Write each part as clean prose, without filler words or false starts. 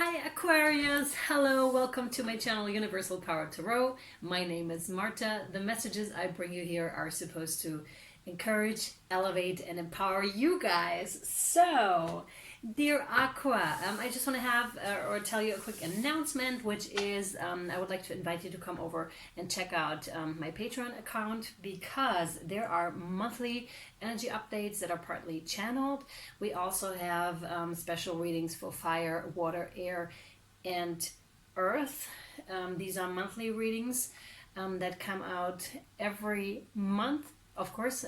Hi Aquarius! Hello, welcome to my channel Universal Power Tarot. My name is Marthe. The messages I bring you here are supposed to encourage, elevate, and empower you guys. So, dear Aqua, I just want to have or tell you a quick announcement, which is I would like to invite you to come over and check out my Patreon account, because there are monthly energy updates that are partly channeled. We also have special readings for fire, water, air, and earth. These are monthly readings that come out every month, of course,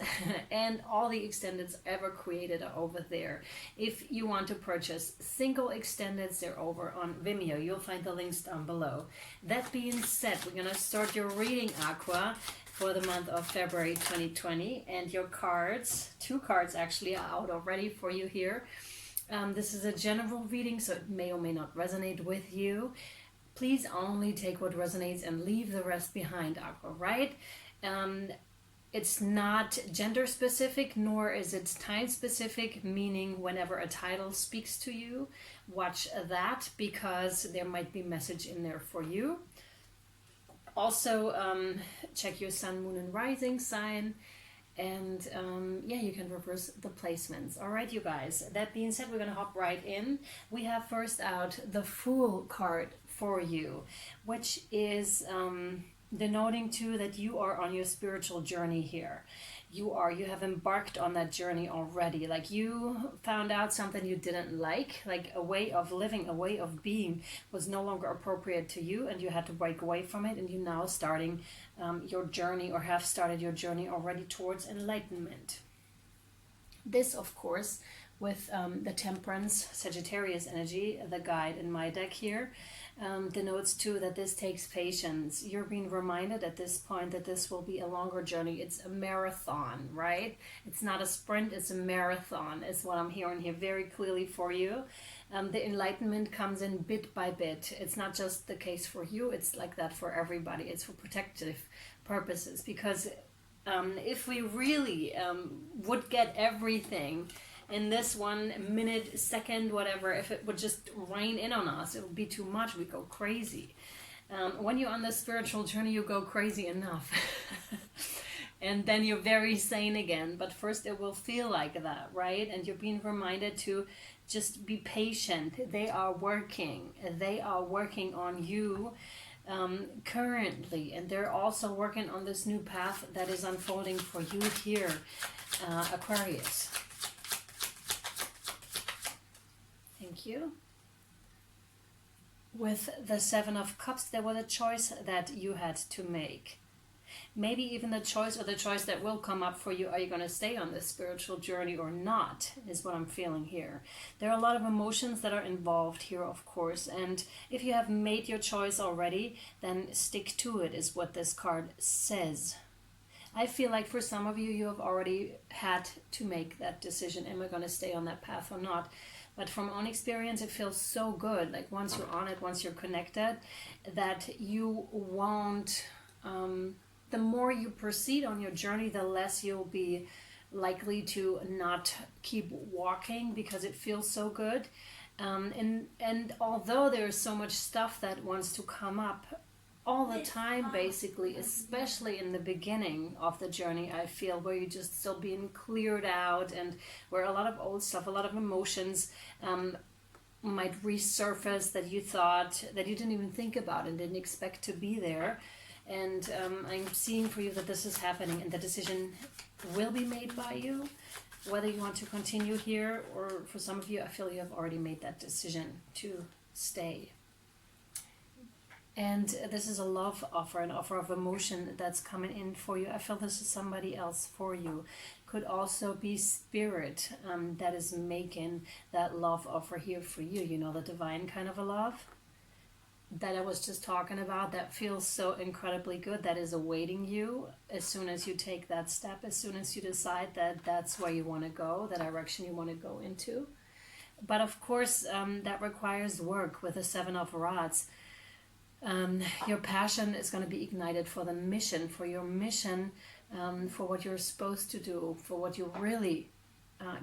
and all the extendeds ever created are over there. If you want to purchase single extendeds, they're over on Vimeo. You'll find the links down below. That being said, we're going to start your reading, Aqua, for the month of February 2020, and your cards, two cards actually, are out already for you here. This is a general reading, so it may or may not resonate with you. Please only take what resonates and leave the rest behind, Aqua, right? It's not gender specific, nor is it time specific, meaning whenever a title speaks to you, watch that, because there might be message in there for you. Also, check your sun, moon, and rising sign, and yeah, you can reverse the placements. All right, you guys, that being said, we're going to hop right in. We have first out the Fool card for you, which is denoting too that you are on your spiritual journey here. You have embarked on that journey already. Like, you found out something you didn't like a way of living, a way of being was no longer appropriate to you, and you had to break away from it, and you're now starting your journey, or have started your journey already towards enlightenment. This, of course, with the Temperance Sagittarius energy, the guide in my deck here, denotes too that this takes patience. You're being reminded at this point that this will be a longer journey. It's a marathon, right? It's not a sprint, it's a marathon, is what I'm hearing here very clearly for you. The enlightenment comes in bit by bit. It's not just the case for you, it's like that for everybody. It's for protective purposes, because if we really would get everything in this 1 minute, second, whatever, if it would just rain in on us, it would be too much. We go crazy. When you're on this spiritual journey, you go crazy enough. And then you're very sane again. But first it will feel like that, right? And you're being reminded to just be patient. They are working. They are working on you currently. And they're also working on this new path that is unfolding for you here, Aquarius. Thank you. With the Seven of Cups, there was a choice that you had to make. Maybe even the choice, or the choice that will come up for you, are you going to stay on this spiritual journey or not, is what I'm feeling here. There are a lot of emotions that are involved here, of course, and if you have made your choice already, then stick to it, is what this card says. I feel like for some of you, you have already had to make that decision. Am I going to stay on that path or not? But from own experience, it feels so good. Like, once you're on it, once you're connected, that you won't, the more you proceed on your journey, the less you'll be likely to not keep walking, because it feels so good. And although there's so much stuff that wants to come up all the time, basically, especially in the beginning of the journey, I feel, where you're just still being cleared out, and where a lot of old stuff, a lot of emotions might resurface that you thought, that you didn't even think about and didn't expect to be there. And I'm seeing for you that this is happening, and the decision will be made by you, whether you want to continue here, or for some of you, I feel you have already made that decision to stay. And this is a love offer, an offer of emotion that's coming in for you. I feel this is somebody else for you. Could also be spirit that is making that love offer here for you. You know, the divine kind of a love that I was just talking about, that feels so incredibly good, that is awaiting you as soon as you take that step, as soon as you decide that that's where you want to go, the direction you want to go into. But of course, that requires work with the Seven of Rods. Your passion is going to be ignited for the mission, for your mission, for what you're supposed to do, for what you really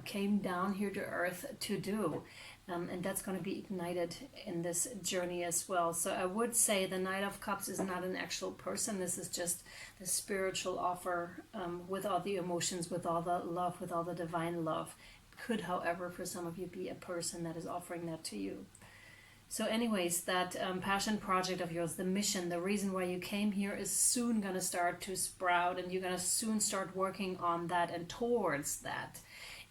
came down here to earth to do. And that's going to be ignited in this journey as well. So I would say the Knight of Cups is not an actual person. This is just the spiritual offer, with all the emotions, with all the love, with all the divine love. It could, however, for some of you be a person that is offering that to you. So anyways, that passion project of yours, the mission, the reason why you came here is soon going to start to sprout, and you're going to soon start working on that and towards that.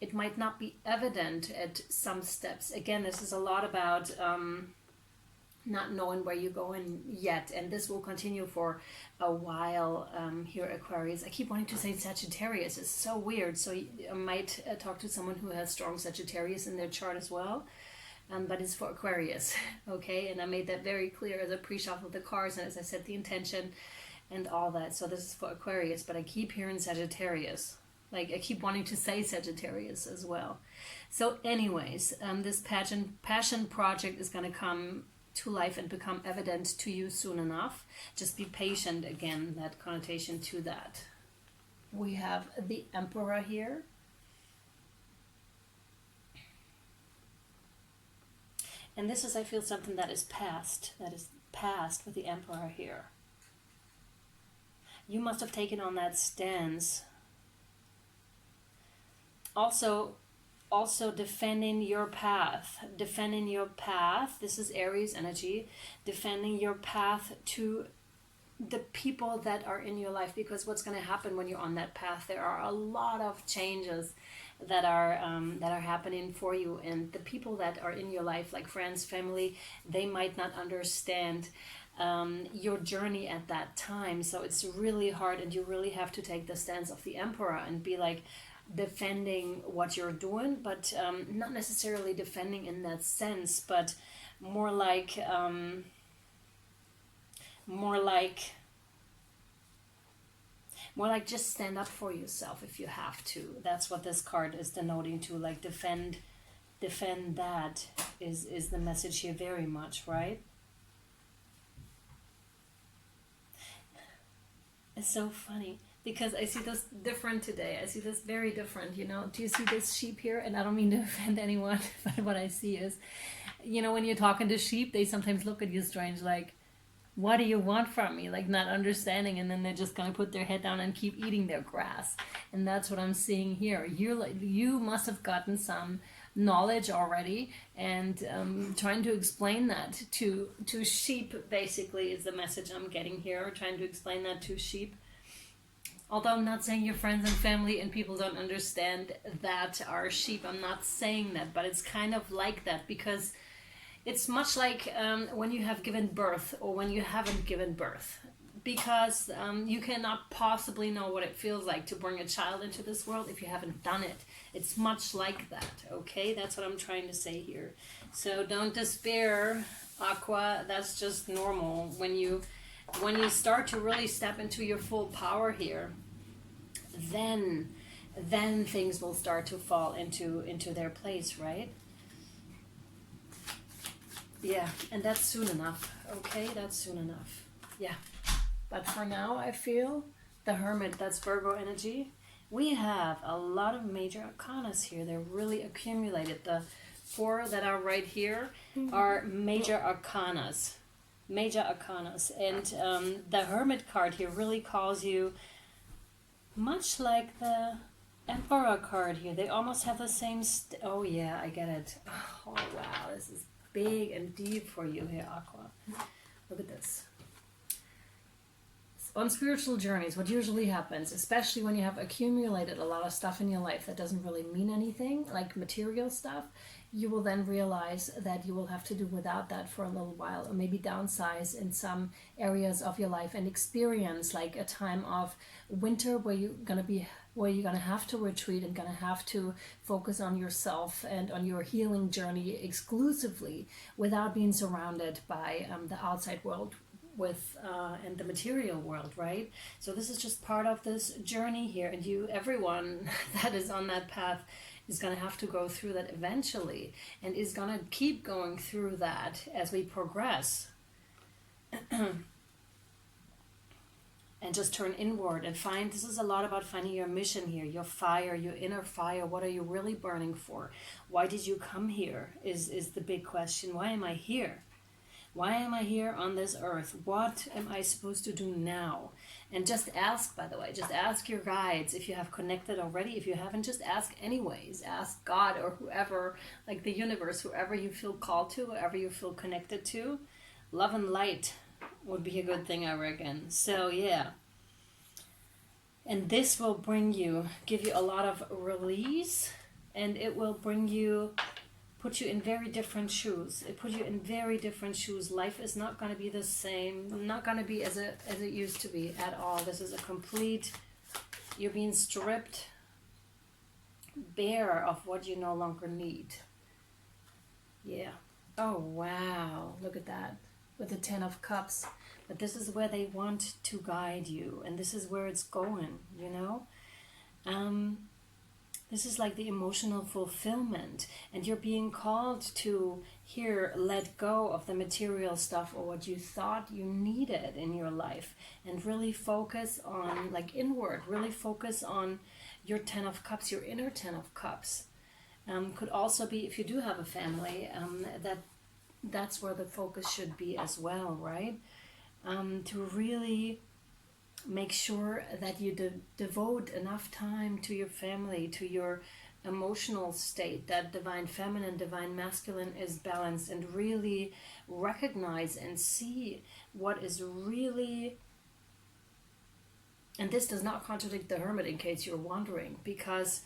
It might not be evident at some steps. Again, this is a lot about not knowing where you're going yet, and this will continue for a while here, Aquarius. I keep wanting to say Sagittarius. It's so weird. So I might talk to someone who has strong Sagittarius in their chart as well. But it's for Aquarius, okay? And I made that very clear as I pre-shuffled the cards, and as I said, the intention and all that. So this is for Aquarius, but I keep hearing Sagittarius. Like, I keep wanting to say Sagittarius as well. So anyways, this passion project is going to come to life and become evident to you soon enough. Just be patient, again, that connotation to that. We have the Emperor here. And this is, I feel, something that is past with the Emperor here. You must have taken on that stance. Also defending your path. Defending your path. This is Aries energy. Defending your path to the people that are in your life. Because what's going to happen when you're on that path, there are a lot of changes that are happening for you, and the people that are in your life, like friends, family, they might not understand your journey at that time. So it's really hard, and you really have to take the stance of the Emperor and be like defending what you're doing, but not necessarily defending in that sense, but more like just stand up for yourself if you have to. That's what this card is denoting to, like defend that is the message here very much, right? It's so funny because I see this different today. I see this very different, you know. Do you see this sheep here? And I don't mean to offend anyone, but what I see is, you know, when you're talking to sheep, they sometimes look at you strange, like, what do you want from me? Like, not understanding, and then they're just going to put their head down and keep eating their grass. And that's what I'm seeing here. You must have gotten some knowledge already, and trying to explain that to sheep, basically, is the message I'm getting here. Trying to explain that to sheep. Although I'm not saying your friends and family and people don't understand that are sheep. I'm not saying that, but it's kind of like that, because it's much like when you have given birth or when you haven't given birth, because you cannot possibly know what it feels like to bring a child into this world if you haven't done it. It's much like that, okay? That's what I'm trying to say here. So don't despair, Aqua. That's just normal. When you start to really step into your full power here, then things will start to fall into their place, right? Yeah, and that's soon enough, okay? That's soon enough, yeah. But for now, I feel the Hermit, that's Virgo energy. We have a lot of major arcanas here. They're really accumulated. The 4 that are right here are major arcanas. Major arcanas. And the Hermit card here really calls you, much like the Emperor card here. They almost have the same... oh, yeah, I get it. Oh, wow, this is big and deep for you here, Aqua. Look at this. On spiritual journeys, what usually happens, especially when you have accumulated a lot of stuff in your life that doesn't really mean anything, like material stuff, you will then realize that you will have to do without that for a little while, or maybe downsize in some areas of your life and experience like a time of winter where you're gonna have to retreat and gonna have to focus on yourself and on your healing journey exclusively, without being surrounded by the outside world and the material world, right? So this is just part of this journey here, and everyone that is on that path is going to have to go through that eventually, and is going to keep going through that as we progress. and just turn inward and find, this is a lot about finding your mission here, your fire, your inner fire. What are you really burning for? Why did you come here is the big question. Why am I here? Why am I here on this earth? What am I supposed to do now? And just ask, by the way, just ask your guides if you have connected already. If you haven't, just ask anyways. Ask God or whoever, like the universe, whoever you feel called to, whoever you feel connected to. Love and light would be a good thing, I reckon. So yeah. And this will give you a lot of release, and it will put you in very different shoes. It put you in very different shoes. Life is not going to be the same, not going to be as it used to be at all. This is a complete, you're being stripped bare of what you no longer need. Yeah. Oh, wow. Look at that. With the 10 of Cups. But this is where they want to guide you. And this is where it's going, you know? This is like the emotional fulfillment, and you're being called to here let go of the material stuff or what you thought you needed in your life, and really focus on like inward, really focus on your 10 of Cups, your inner 10 of Cups. Could also be, if you do have a family, that's where the focus should be as well, right? To really make sure that you devote enough time to your family, to your emotional state, that divine feminine, divine masculine is balanced, and really recognize and see what is really, and this does not contradict the Hermit in case you're wondering, because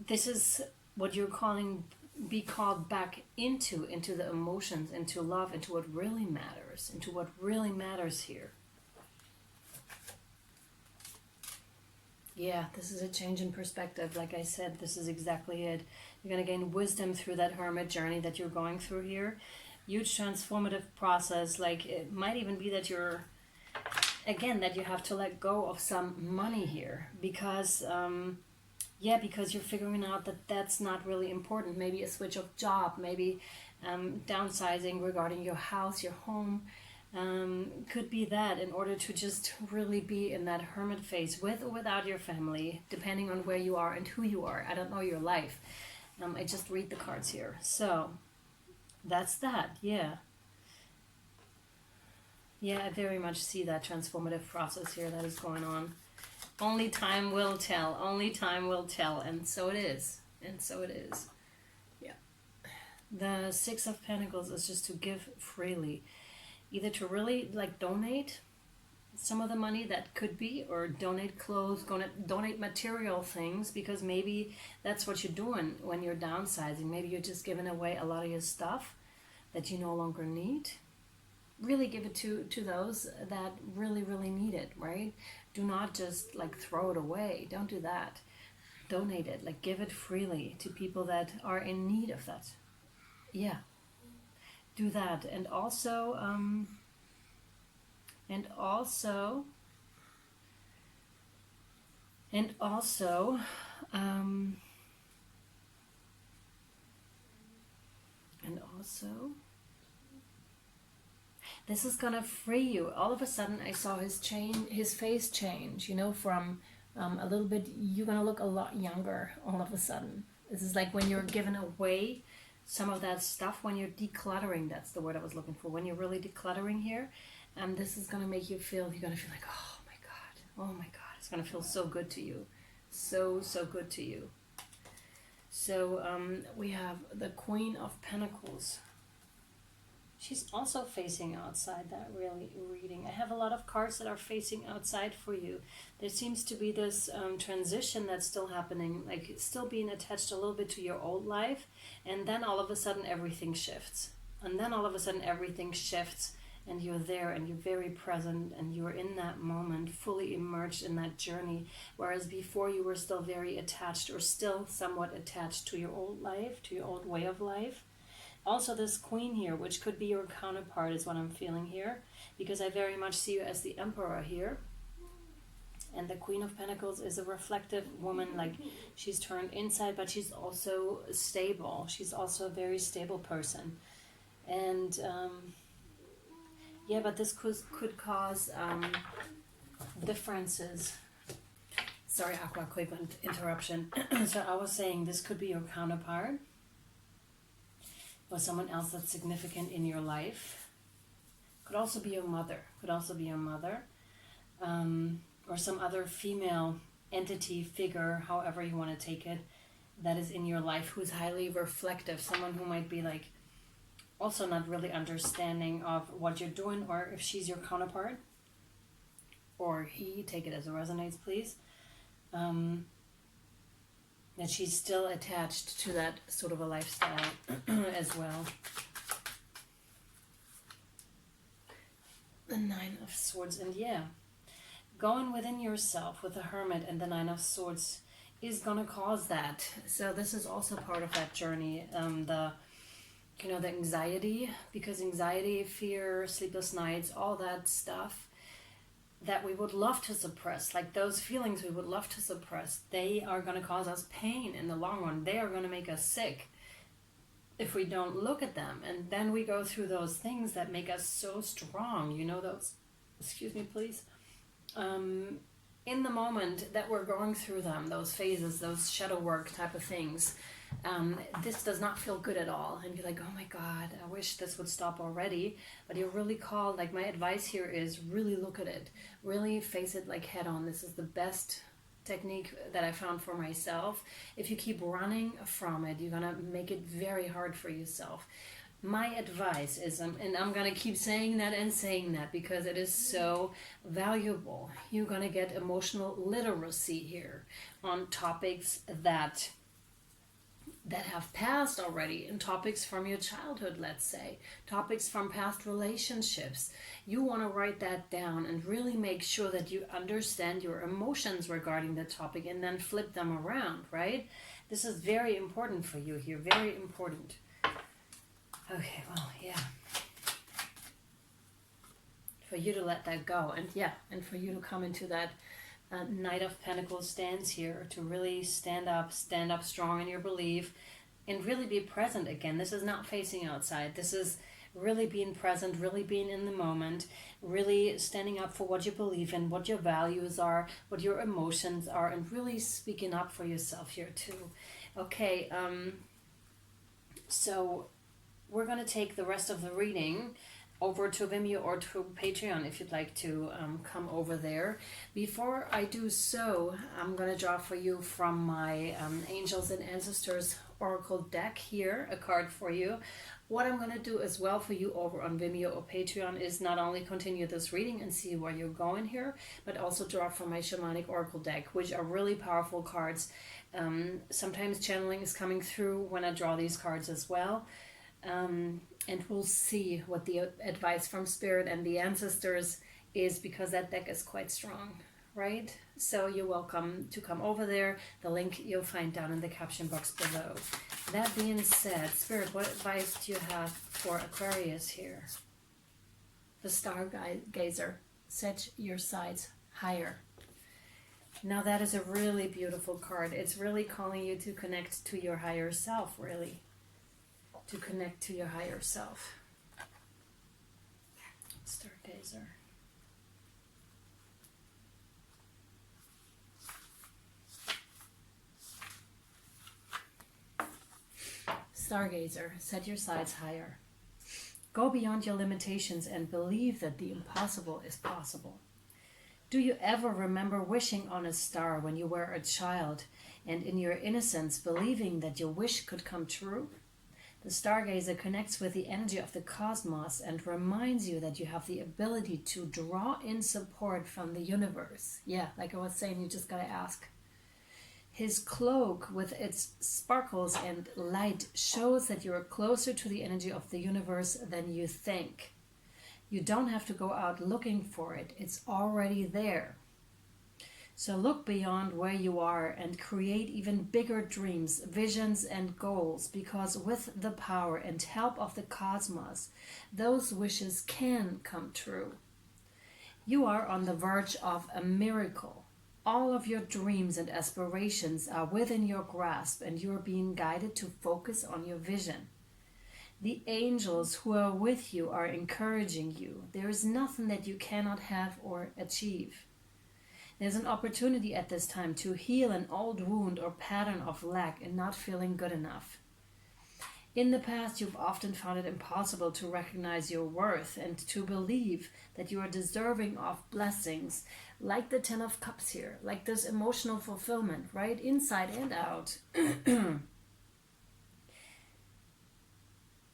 this is what you're calling, be called back into the emotions, into love, into what really matters here. Yeah, this is a change in perspective. Like I said, this is exactly it. You're going to gain wisdom through that hermit journey that you're going through here. Huge transformative process. Like it might even be that you're, again, that you have to let go of some money here because, because you're figuring out that that's not really important. Maybe a switch of job, maybe downsizing regarding your house, your home. Could be that, in order to just really be in that hermit phase with or without your family, depending on where you are and who you are. I don't know your life. I just read the cards here. So that's that. Yeah, I very much see that transformative process here that is going on. Only time will tell. Only time will tell. And so it is. Yeah. The 6 of Pentacles is just to give freely. Either to really like donate some of the money that could be, or donate clothes, donate material things, because maybe that's what you're doing when you're downsizing. Maybe you're just giving away a lot of your stuff that you no longer need. Really give it to those that really, really need it, right? Do not just like throw it away. Don't do that. Donate it, like give it freely to people that are in need of that. Yeah. Do that. And also this is gonna free you. All of a sudden I saw his face change, you know, from a little bit, you're gonna look a lot younger all of a sudden. This is like when you're giving away some of that stuff, when you're decluttering, that's the word I was looking for, when you're really decluttering here, this is going to make you feel, you're going to feel like, oh my God, it's going to feel so good to you, so good to you. So we have the Queen of Pentacles. She's also facing outside that really reading. I have a lot of cards that are facing outside for you. There seems to be this transition that's still happening, like still being attached a little bit to your old life, and then all of a sudden everything shifts. And you're there and you're very present and you're in that moment, fully immersed in that journey. Whereas before you were still very attached, or still somewhat attached to your old life, to your old way of life. Also this Queen here, which could be your counterpart, is what I'm feeling here, because I very much see you as the Emperor here. And the Queen of Pentacles is a reflective woman, like she's turned inside, but she's also stable. She's also a very stable person. And but this could cause differences. Sorry, Aqua, quick interruption. So I was saying this could be your counterpart or someone else that's significant in your life. Could also be your mother. Could also be your mother. Or some other female entity, figure, however you want to take it, that is in your life who's highly reflective. Someone who might be like also not really understanding of what you're doing, or if she's your counterpart or he, take it as it resonates, please. That she's still attached to that sort of a lifestyle as well. The Nine of Swords, and yeah, going within yourself with the Hermit and the Nine of Swords is gonna cause that. So this is also part of that journey. The anxiety, because anxiety, fear, sleepless nights, all that stuff that we would love to suppress, like those feelings we would love to suppress, they are going to cause us pain in the long run. They are going to make us sick if we don't look at them. And then we go through those things that make us so strong, those, excuse me please, in the moment that we're going through them, those phases, those shadow work type of things, this does not feel good at all, and you're like, oh my god, I wish this would stop already. But you're really called, like, my advice here is really look at it, really face it like head on. This is the best technique that I found for myself. If you keep running from it, you're gonna make it very hard for yourself. My advice is, and I'm gonna keep saying that because it is so valuable, you're gonna get emotional literacy here on topics that have passed already, and topics from your childhood, let's say, topics from past relationships. You want to write that down and really make sure that you understand your emotions regarding the topic, and then flip them around, right? This is very important for you here, very important. Okay, well, yeah. For you to let that go, and for you to come into that Knight of Pentacles stance here, to really stand up strong in your belief, and really be present again. This is not facing outside. This is really being present, really being in the moment, really standing up for what you believe in, what your values are, what your emotions are, and really speaking up for yourself here too. Okay, so we're going to take the rest of the reading over to Vimeo or to Patreon if you'd like to come over there. Before I do so, I'm going to draw for you from my Angels and Ancestors Oracle deck here, a card for you. What I'm going to do as well for you over on Vimeo or Patreon is not only continue this reading and see where you're going here, but also draw from my Shamanic Oracle deck, which are really powerful cards. Sometimes channeling is coming through when I draw these cards as well. And we'll see what the advice from Spirit and the Ancestors is, because that deck is quite strong, right? So you're welcome to come over there. The link you'll find down in the caption box below. That being said, Spirit, what advice do you have for Aquarius here? The Stargazer, set your sights higher. Now that is a really beautiful card. It's really calling you to connect to your higher self, really. To connect to your higher self. Stargazer. Stargazer, set your sights higher. Go beyond your limitations and believe that the impossible is possible. Do you ever remember wishing on a star when you were a child, and in your innocence believing that your wish could come true? The Stargazer connects with the energy of the cosmos and reminds you that you have the ability to draw in support from the universe. Yeah, like I was saying, you just gotta ask. His cloak with its sparkles and light shows that you are closer to the energy of the universe than you think. You don't have to go out looking for it. It's already there. So look beyond where you are and create even bigger dreams, visions, and goals, because with the power and help of the cosmos, those wishes can come true. You are on the verge of a miracle. All of your dreams and aspirations are within your grasp, and you are being guided to focus on your vision. The angels who are with you are encouraging you. There is nothing that you cannot have or achieve. There's an opportunity at this time to heal an old wound or pattern of lack and not feeling good enough. In the past, you've often found it impossible to recognize your worth and to believe that you are deserving of blessings, like the Ten of Cups here, like this emotional fulfillment, right? Inside and out.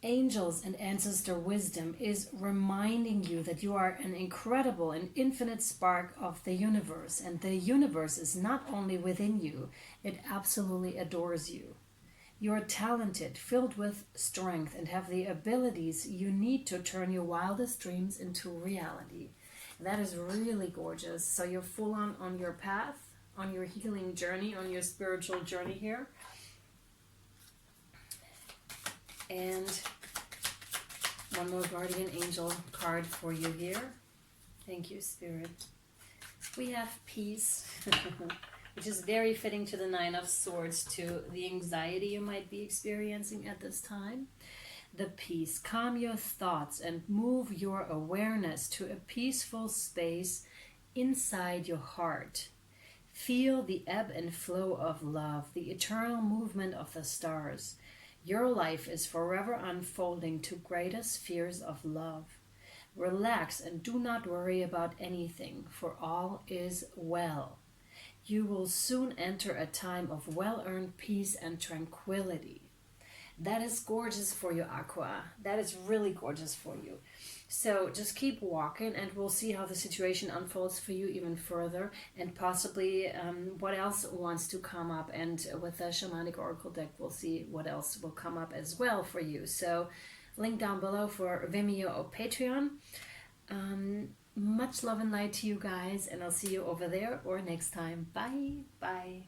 Angels and ancestor wisdom is reminding you that you are an incredible and infinite spark of the universe, and the universe is not only within you, it absolutely adores you. You are talented, filled with strength, and have the abilities you need to turn your wildest dreams into reality. That is really gorgeous. So you're full on your path, on your healing journey, on your spiritual journey here. And one more guardian angel card for you here. Thank you, Spirit. We have peace, which is very fitting to the Nine of Swords, to the anxiety you might be experiencing at this time. The peace. Calm your thoughts and move your awareness to a peaceful space inside your heart. Feel the ebb and flow of love, the eternal movement of the stars. Your life is forever unfolding to greater spheres of love. Relax and do not worry about anything, for all is well. You will soon enter a time of well-earned peace and tranquility. That is gorgeous for you, Aqua. That is really gorgeous for you. So just keep walking, and we'll see how the situation unfolds for you even further, and possibly what else wants to come up. And with the Shamanic Oracle deck, we'll see what else will come up as well for you. So link down below for Vimeo or Patreon. Much love and light to you guys, and I'll see you over there or next time. Bye. Bye.